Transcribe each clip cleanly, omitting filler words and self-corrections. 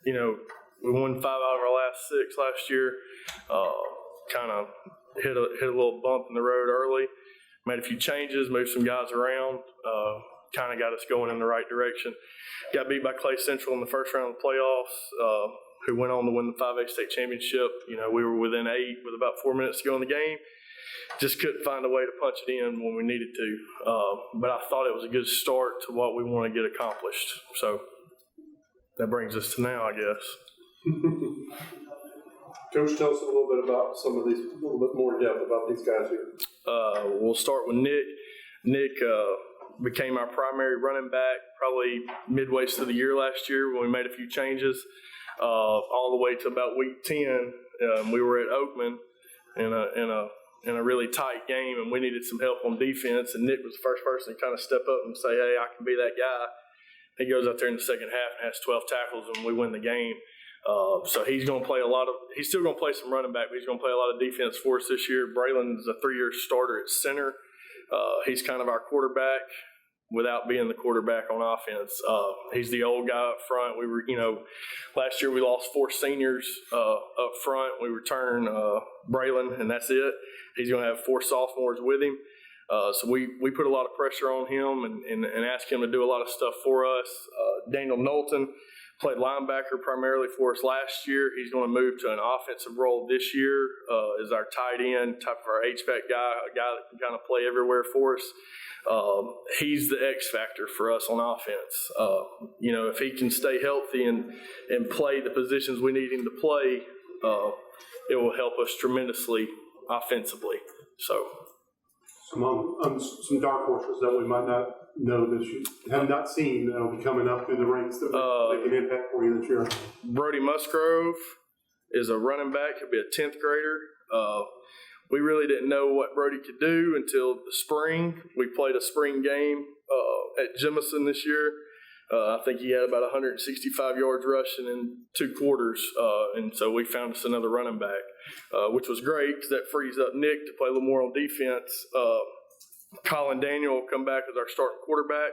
we won 5 out of our last 6 last year. Kind of hit a little bump in the road early. Made a few changes, moved some guys around. Kind of got us going in the right direction. Got beat by Clay Central in the first round of the playoffs, who went on to win the 5A state championship. We were within 8 with about 4 minutes to go in the game. Just couldn't find a way to punch it in when we needed to. But I thought it was a good start to what we want to get accomplished. So that brings us to now, I guess. Coach, tell us a little bit about some of these, a little bit more depth about these guys here. We'll start with Nick. Nick became our primary running back probably midway through the year last year when we made a few changes. All the way to about week 10, we were at Oakman in a really tight game, and we needed some help on defense. And Nick was the first person to kind of step up and say, "Hey, I can be that guy." He goes out there in the second half and has 12 tackles, and we win the game. So he's going to play he's still going to play some running back, but he's going to play a lot of defense for us this year. Braylon's a 3-year starter at center. He's kind of our quarterback without being the quarterback on offense. He's the old guy up front. We were, last year we lost 4 seniors up front. We returned Braylon, and that's it. He's going to have 4 sophomores with him. So we put a lot of pressure on him and asked him to do a lot of stuff for us. Daniel Knowlton played linebacker primarily for us last year. He's going to move to an offensive role this year as our tight end, type of our HVAC guy, a guy that can kind of play everywhere for us. He's the X factor for us on offense. If he can stay healthy and play the positions we need him to play, it will help us tremendously offensively. So some dark horses that we might not know that you have not seen that will be coming up through the ranks that make an impact for you this year. Brody Musgrove is a running back. He'll be a 10th grader. We really didn't know what Brody could do until the spring. We played a spring game at Jefferson this year. I think he had about 165 yards rushing in 2 quarters, and so we found us another running back, which was great because that frees up Nick to play a little more on defense. Colin Daniel will come back as our starting quarterback.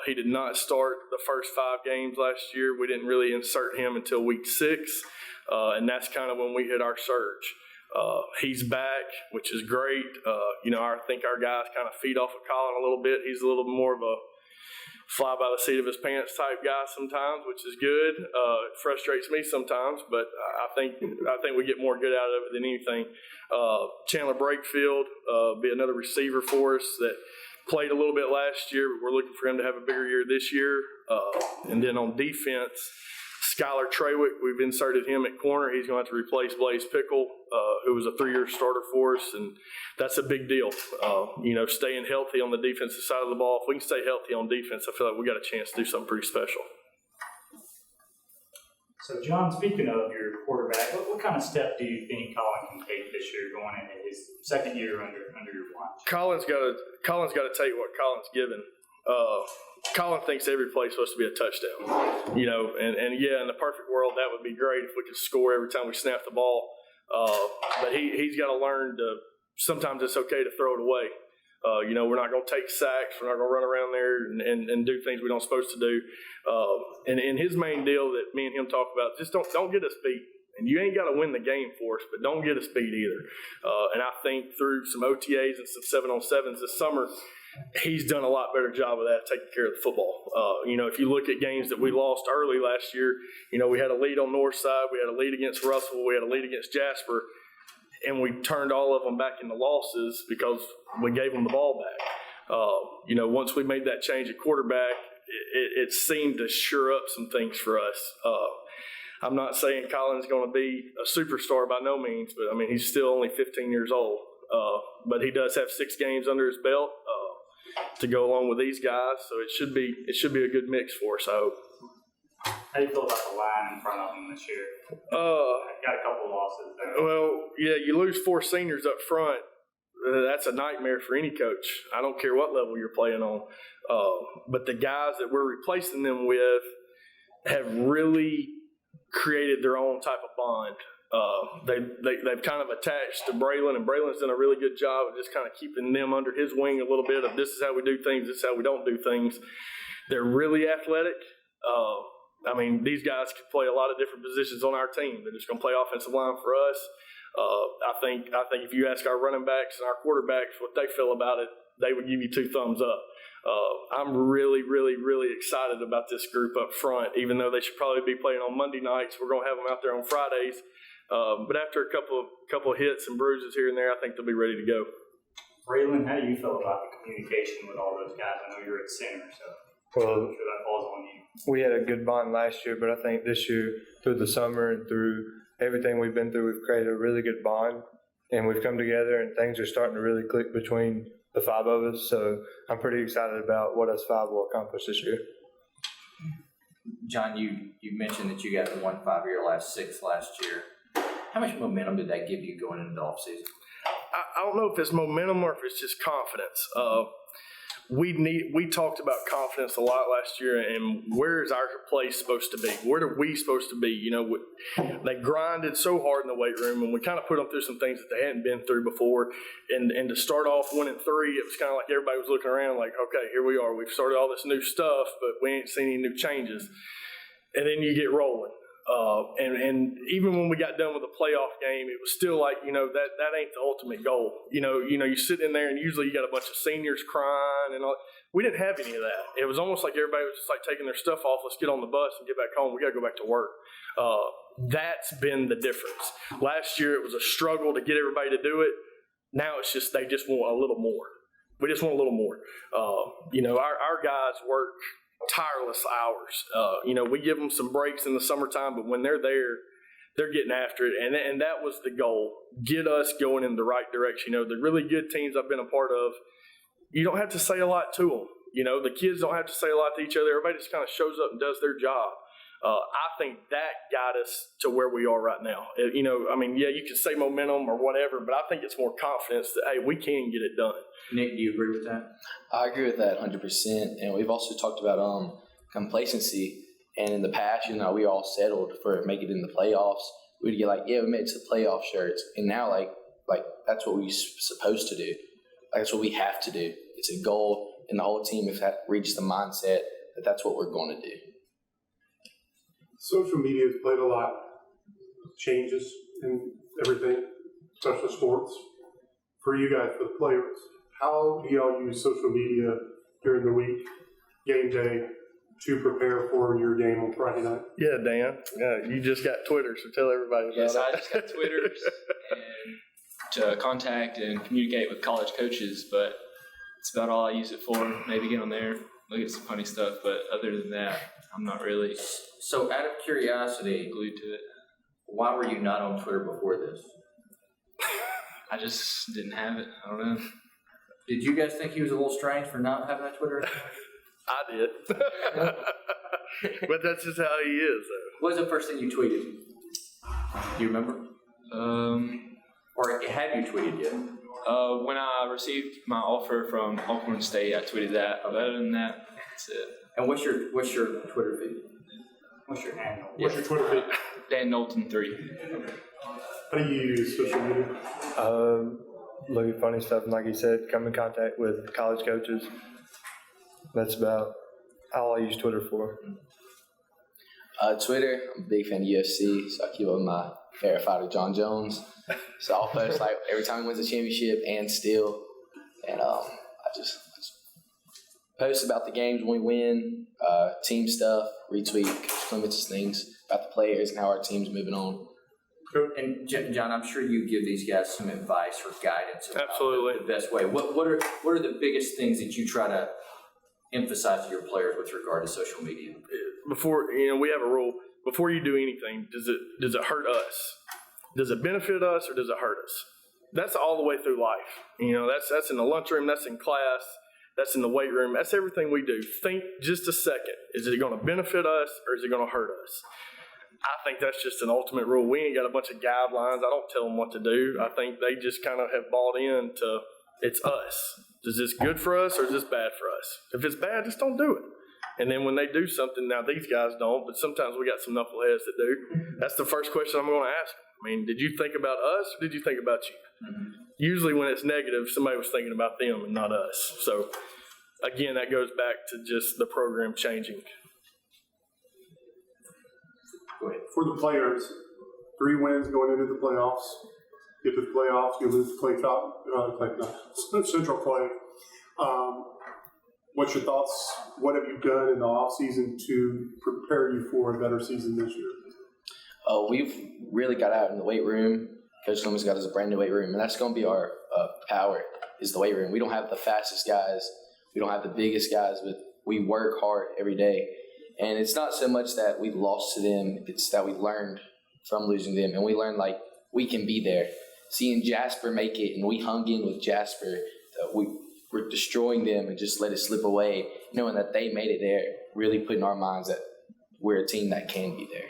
He did not start the first 5 games last year. We didn't really insert him until week 6, and that's kind of when we hit our surge. He's back, which is great. I think our guys kind of feed off of Colin a little bit. He's a little more of a fly by the seat of his pants type guy sometimes, which is good. It frustrates me sometimes, but I think we get more good out of it than anything. Chandler Brakefield be another receiver for us that played a little bit last year, but we're looking for him to have a bigger year this year. And then on defense, Skylar Trawick, we've inserted him at corner. He's going to have to replace Blaze Pickle, who was a 3-year starter for us, and that's a big deal. Staying healthy on the defensive side of the ball. If we can stay healthy on defense, I feel like we got a chance to do something pretty special. So, John, speaking of your quarterback, what kind of step do you think Colin can take this year going into his second year under your watch? Colin's got to take what Colin's given. Colin thinks every play is supposed to be a touchdown, and in the perfect world, that would be great if we could score every time we snap the ball. But he's got to learn to, sometimes it's okay to throw it away. We're not going to take sacks. We're not going to run around there and do things we don't supposed to do. And his main deal that me and him talk about, just don't get us beat. And you ain't got to win the game for us, but don't get us beat either. And I think through some OTAs and some 7-on-7s this summer, he's done a lot better job of that, taking care of the football. If you look at games that we lost early last year, we had a lead on Northside, we had a lead against Russell, we had a lead against Jasper, and we turned all of them back into losses because we gave them the ball back. Once we made that change at quarterback, it seemed to sure up some things for us. I'm not saying Colin's going to be a superstar by no means, but, he's still only 15 years old. But he does have 6 games under his belt to go along with these guys, so it should be a good mix for us, I hope. How do you feel about the line in front of them this year? Got a couple of losses there. Well, yeah, you lose 4 seniors up front. That's a nightmare for any coach. I don't care what level you're playing on. But the guys that we're replacing them with have really created their own type of bond. They've kind of attached to Braylon, and Braylon's done a really good job of just kind of keeping them under his wing a little bit of this is how we do things, this is how we don't do things. They're really athletic. I mean, these guys can play a lot of different positions on our team. They're just going to play offensive line for us. I think if you ask our running backs and our quarterbacks what they feel about it, they would give you 2 thumbs up. I'm really, really, really excited about this group up front, even though they should probably be playing on Monday nights. We're going to have them out there on Fridays. But after a couple of hits and bruises here and there, I think they'll be ready to go. Braylon, how do you feel about the communication with all those guys? I know you're at center, so Well, I'm sure that falls on you. we had a good bond last year, but I think this year, through the summer and through everything we've been through, we've created a really good bond, and we've come together, and things are starting to really click between the 5 of us. So I'm pretty excited about what us 5 will accomplish this year. John, you mentioned that you got the 1 5-year last 6 last year. How much momentum did that give you going into the offseason? I don't know if it's momentum or if it's just confidence. We talked about confidence a lot last year, and where is our place supposed to be? Where are we supposed to be? You know, they grinded so hard in the weight room, and we kind of put them through some things that they hadn't been through before. And to start off 1-3, it was kind of like everybody was looking around like, okay, here we are. We've started all this new stuff, but we ain't seen any new changes. And then you get rolling. And even when we got done with the playoff game, it was still like, you know, that ain't the ultimate goal. You know, you sit in there and usually you got a bunch of seniors crying and all. We didn't have any of that. It was almost like everybody was just like taking their stuff off. Let's get on the bus and get back home. We got to go back to work. That's been the difference. Last year it was a struggle to get everybody to do it. Now it's just, they just want a little more. We just want a little more. You know, our guys work tireless hours. You know, we give them some breaks in the summertime, but when they're there, they're getting after it. And that was the goal. Get us going in the right direction. You know, the really good teams I've been a part of, you don't have to say a lot to them. You know, the kids don't have to say a lot to each other. Everybody just kind of shows up and does their job. I think that got us to where we are right now. You know, I mean, yeah, you can say momentum or whatever, but I think it's more confidence that, hey, we can get it done. Nick, do you agree with that? I agree with that 100%. And we've also talked about complacency. And in the past, you know, we all settled for making it in the playoffs. We'd get like, yeah, we made it to the playoff shirts. And now, like that's what we're supposed to do. Like, that's what we have to do. It's a goal, and the whole team has reached the mindset that that's what we're going to do. Social media has played a lot of changes in everything, especially sports. For you guys, for the players, how do y'all use social media during the week, game day, to prepare for your game on Friday night? Yeah, Dan. Yeah, you just got Twitter, so tell everybody about Yes, it. I just got Twitter and to contact and communicate with college coaches, but it's about all I use it for. Maybe get on there, look at some funny stuff, but other than that, I'm not really So, out of curiosity, glued to it. why were you not on Twitter before this? I just didn't have it. I don't know. Did you guys think he was a little strange for not having a Twitter account? I did. But that's just how he is, though. What was the first thing you tweeted? Do you remember? Or have you tweeted yet? When I received my offer from Alcorn State, I tweeted that. But other than that, that's it. And what's your Twitter feed? What's your handle? What's your Twitter feed? Dan Knowlton 3. How do you use social media? Look at funny stuff, and like you said, come in contact with college coaches. That's about all I use Twitter for. Twitter, I'm a big fan of UFC, so I keep up with my favorite fighter, John Jones. So I'll post like every time he wins a championship and still. And I just post about the games when we win, team stuff, retweet Coach Clements' things about the players and how our team's moving on. And John, I'm sure you give these guys some advice or guidance about Absolutely. the best way. What are the biggest things that you try to emphasize to your players with regard to social media? Before, we have a rule. Before you do anything, does it hurt us? Does it benefit us or does it hurt us? That's all the way through life. That's in the lunchroom, that's in class, that's in the weight room, that's everything we do. Think just a second. Is it going to benefit us or is it going to hurt us? I think that's just an ultimate rule. We ain't got a bunch of guidelines. I don't tell them what to do. I think they just kind of have bought in to it's us. Is this good for us or is this bad for us? If it's bad, just don't do it. And then when they do something, now these guys don't, but sometimes we got some knuckleheads that do. That's the first question I'm going to ask them. I mean, did you think about us or did you think about you? Mm-hmm. Usually when it's negative, somebody was thinking about them and not us. So, again, that goes back to just the program changing. for the players, 3 wins going into the playoffs. Get to the playoffs, you lose Central Clay. What's your thoughts? What have you done in the offseason to prepare you for a better season this year? We've really got out in the weight room. Coach Loomis got us a brand new weight room, and that's going to be our power is the weight room. We don't have the fastest guys. We don't have the biggest guys, but we work hard every day. And it's not so much that we lost to them, it's that we learned from losing them, and we learned, like, we can be there. Seeing Jasper make it, and we hung in with Jasper, we're destroying them and just let it slip away, knowing that they made it there, really put in our minds that we're a team that can be there.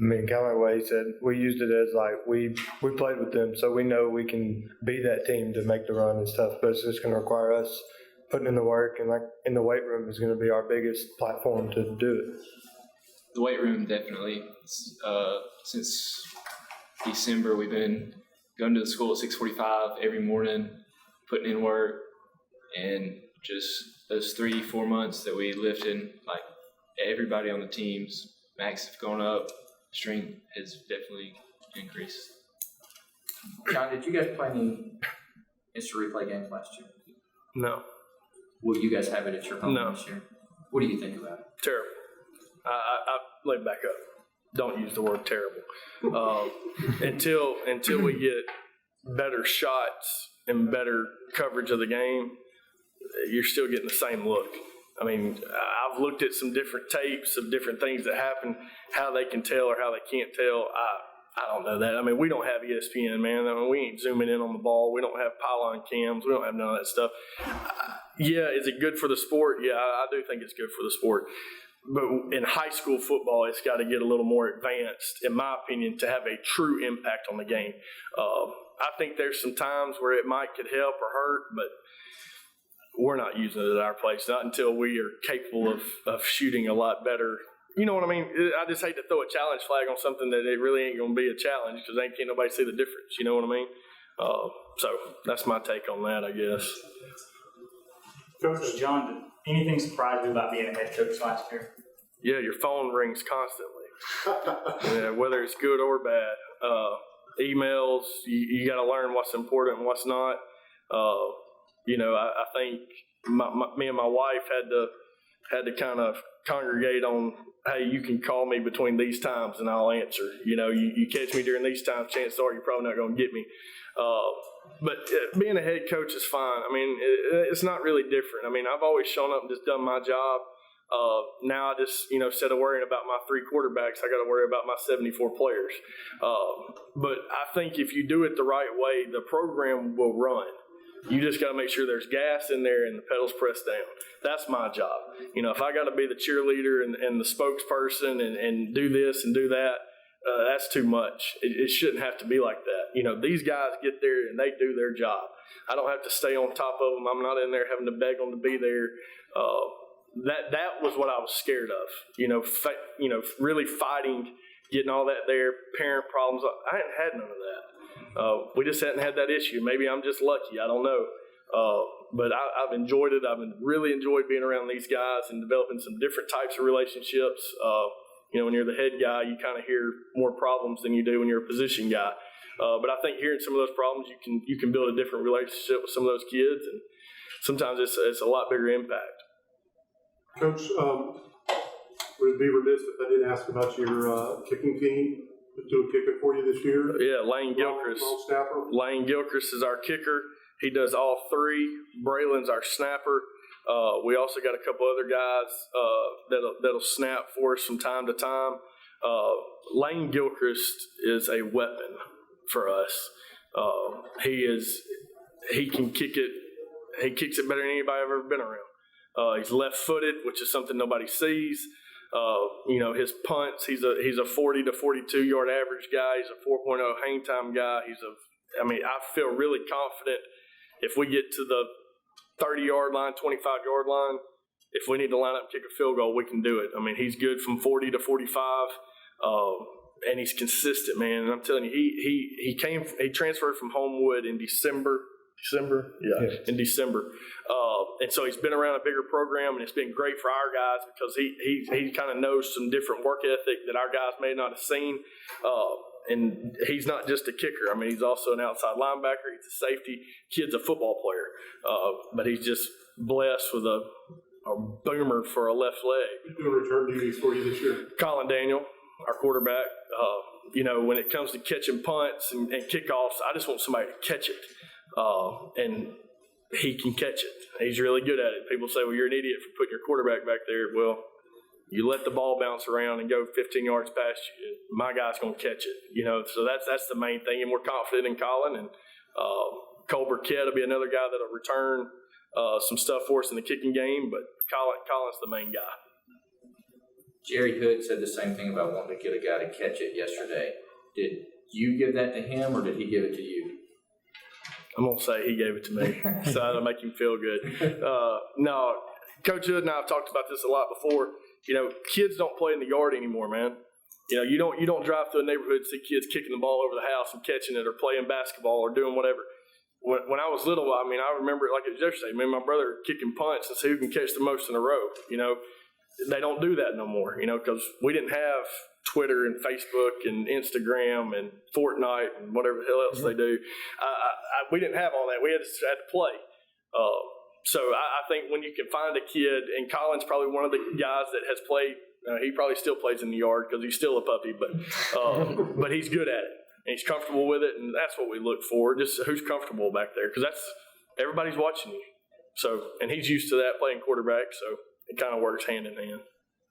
I mean, kind of like what he said, we used it as like we played with them, so we know we can be that team to make the run and stuff. But it's just going to require us putting in the work, and like in the weight room is going to be our biggest platform to do it. The weight room, definitely. Since December, we've been going to the school at 6:45 every morning, putting in work, and just those 3-4 months that we lifted, like everybody on the teams, max have gone up. Strength has definitely increased. John, did you guys play any instant replay games last year? No. Will you guys have it at your home No. this year? What do you think about it? Terrible. I lay back up. Don't use the word terrible. Until we get better shots and better coverage of the game, you're still getting the same look. I mean, I've looked at some different tapes of different things that happen, how they can tell or how they can't tell. I don't know that. I mean, we don't have ESPN, man. I mean, we ain't zooming in on the ball. We don't have pylon cams. We don't have none of that stuff. Yeah, is it good for the sport? Yeah, I do think it's good for the sport. But in high school football, it's got to get a little more advanced, in my opinion, to have a true impact on the game. I think there's some times where it could help or hurt, but we're not using it at our place, not until we are capable of shooting a lot better. You know what I mean? I just hate to throw a challenge flag on something that it really ain't going to be a challenge because can't nobody see the difference. You know what I mean? So that's my take on that, I guess. Coach, John, did anything surprise you about being a head coach last year? Yeah, your phone rings constantly, yeah, whether it's good or bad. Emails, you got to learn what's important and what's not. I think me and my wife had to kind of congregate on, hey, you can call me between these times and I'll answer. You catch me during these times, chances are you're probably not going to get me. But being a head coach is fine. I mean, it's not really different. I mean, I've always shown up and just done my job. Now I just, instead of worrying about my 3 quarterbacks, I got to worry about my 74 players. But I think if you do it the right way, the program will run. You just got to make sure there's gas in there and the pedals pressed down. That's my job. If I got to be the cheerleader and the spokesperson and do this and do that, that's too much. It shouldn't have to be like that. These guys get there and they do their job. I don't have to stay on top of them. I'm not in there having to beg them to be there. That was what I was scared of. Really fighting, getting all that there, parent problems. I hadn't had none of that. We just hadn't had that issue. Maybe I'm just lucky. I don't know. But I've enjoyed it. I've really enjoyed being around these guys and developing some different types of relationships. When you're the head guy, you kind of hear more problems than you do when you're a position guy. But I think hearing some of those problems, you can build a different relationship with some of those kids, and sometimes it's a lot bigger impact. Coach, would it be remiss if I didn't ask about your kicking team? Do a kicker for you this year? Yeah, Lane Gilchrist. Lane Gilchrist is our kicker. He does all 3. Braylon's our snapper. We also got a couple other guys that'll snap for us from time to time. Lane Gilchrist is a weapon for us. He can kick it. He kicks it better than anybody I've ever been around. He's left-footed, which is something nobody sees. His punts, he's a 40 to 42 yard average guy. He's a 4.0 hang time guy. I feel really confident if we get to the 30-yard line, 25-yard line, if we need to line up and kick a field goal, we can do it. I mean, he's good from 40 to 45, and he's consistent, man. And I'm telling you, he transferred from Homewood in December December? Yeah, in December. And so he's been around a bigger program, and it's been great for our guys because he kind of knows some different work ethic that our guys may not have seen. And he's not just a kicker. I mean, he's also an outside linebacker. He's a safety. Kid's a football player. But he's just blessed with a boomer for a left leg. Who return duties for you this year? Colin Daniel, our quarterback. When it comes to catching punts and kickoffs, I just want somebody to catch it. And he can catch it. He's really good at it. People say, well, you're an idiot for putting your quarterback back there. Well, you let the ball bounce around and go 15 yards past you, my guy's going to catch it. So that's the main thing. And we're confident in Colin. And Colbert Kidd will be another guy that'll return some stuff for us in the kicking game. But Colin's the main guy. Jerry Hood said the same thing about wanting to get a guy to catch it yesterday. Did you give that to him, or did he give it to you? I'm going to say he gave it to me, so that'll make him feel good. No, Coach Hood and I have talked about this a lot before. Kids don't play in the yard anymore, man. You don't drive through a neighborhood and see kids kicking the ball over the house and catching it or playing basketball or doing whatever. When I was little, I remember it like at Jefferson-Shelby. Me and my brother kicking punts and see who can catch the most in a row. They don't do that no more, because we didn't have Twitter and Facebook and Instagram and Fortnite and whatever the hell else they do. We didn't have all that. We had to play. So I think when you can find a kid, and Colin's probably one of the guys that has played, he probably still plays in the yard because he's still a puppy, but he's good at it. And he's comfortable with it, and that's what we look for, just who's comfortable back there, because everybody's watching you. So, and he's used to that playing quarterback, so it kind of works hand in hand.